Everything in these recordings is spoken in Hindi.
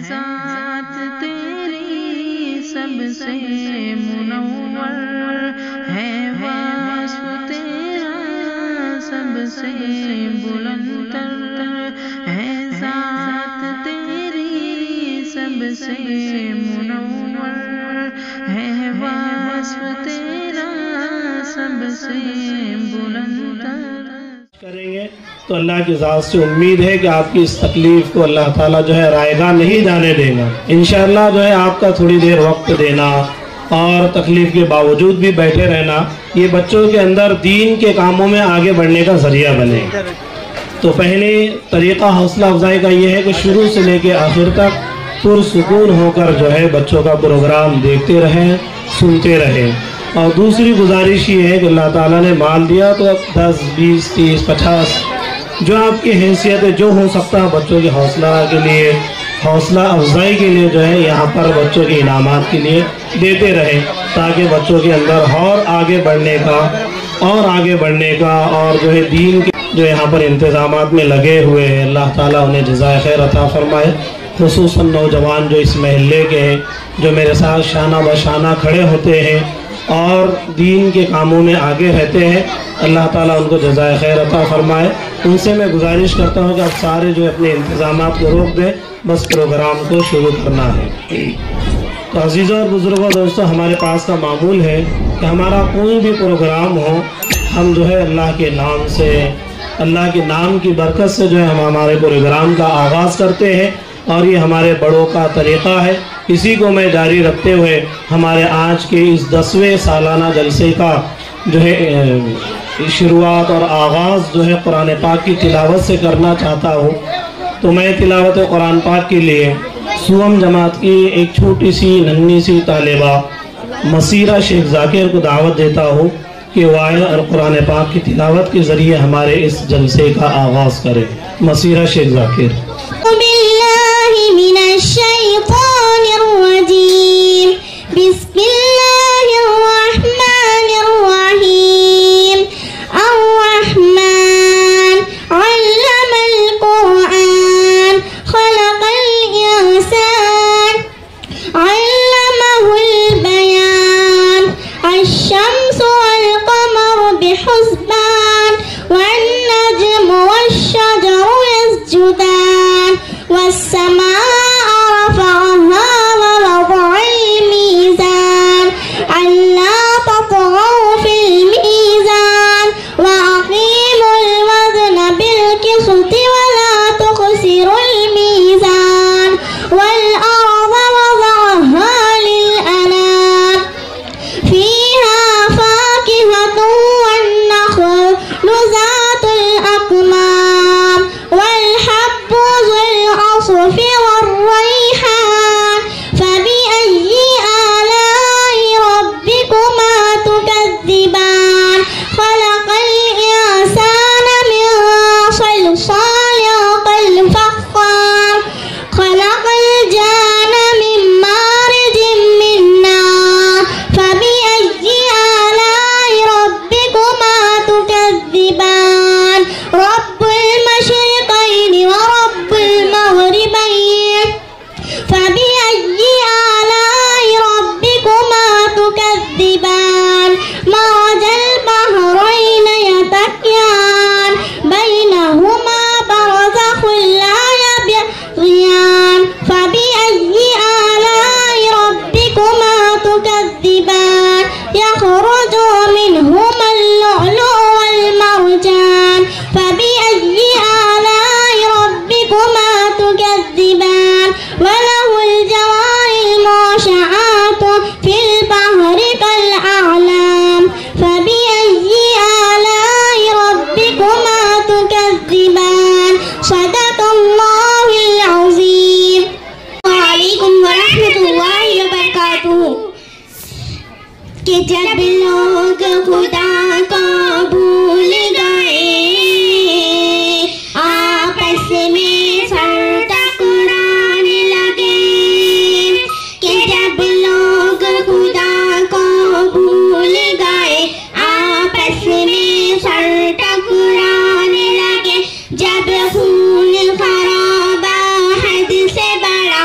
ज़ात तेरी सबसे मुनव्वर, है वास्फ़ तेरा सबसे बुलंदतर, है ज़ात तेरी सबसे मुनव्वर, है वास्फ़ तेरा सबसे बुलंदतर। करेंगे तो अल्लाह की ज़ात से उम्मीद है कि आपकी इस तकलीफ़ को अल्लाह ताला जो है रायगा नहीं जाने देगा। इंशाअल्लाह जो है आपका थोड़ी देर वक्त देना और तकलीफ़ के बावजूद भी बैठे रहना, ये बच्चों के अंदर दीन के कामों में आगे बढ़ने का ज़रिया बने। तो पहले तरीक़ा हौसला अफजाई का ये है कि शुरू से लेकर आखिर तक पुरसुकून होकर जो है बच्चों का प्रोग्राम देखते रहें, सुनते रहें। और दूसरी गुजारिश ये है कि अल्लाह ताला ने माल दिया तो 10, 20, 30, 50 जो आपकी हैसियत है, जो हो सकता है बच्चों के हौसला अफजाई के लिए जो है यहाँ पर बच्चों के इनामात के लिए देते रहें, ताकि बच्चों के अंदर और आगे बढ़ने का और जो है दीन के जो यहाँ पर इंतज़ामात में लगे हुए हैं, अल्लाह ताला उन्हें जज़ाए खैर अता फरमाए। खुसूसन नौजवान जो इस महल्ले के हैं, जो मेरे साथ शाना बशाना खड़े होते हैं और दीन के कामों में आगे रहते हैं, अल्लाह ताला उनको जज़ाए खैर अता फरमाए। उनसे मैं गुजारिश करता हूँ कि आप सारे जो अपने इंतज़ामात को रोक दें, बस प्रोग्राम को शुरू करना है। तो अज़ीज़ों और बुज़ुर्गों, दोस्तों, हमारे पास का मामूल है कि हमारा कोई भी प्रोग्राम हो, हम जो है अल्लाह के नाम से, अल्लाह के नाम की बरकत से जो है हम हमारे प्रोग्राम का आगाज़ करते हैं और ये हमारे बड़ों का तरीक़ा है। इसी को मैं जारी रखते हुए हमारे आज के इस 10वें सालाना जलसे का जो है शुरुआत और आगाज़ जो है कुरान पाक की तिलावत से करना चाहता हूँ। तो मैं तिलावत कुरान पाक के लिए सुवम जमात की एक छोटी सी नन्ही सी तालिबा मसीरा शेख ज़ाकिर को दावत देता हूँ कि वो आए और कुरान पाक की तिलावत के ज़रिए हमारे इस जलसे का आगाज़ करें। मसीरा शेख ज़ाकिर। कि जब लोग खुदा को भूल गए, आपस में सर टकराने लगे। कि जब लोग खुदा को भूल गए, आपस में सर टकराने लगे। जब खून खराबा हद से बड़ा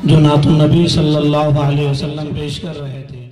जो नातुन नबी सल्लल्लाहु अलैहि वसल्लम पेश कर रहे थे।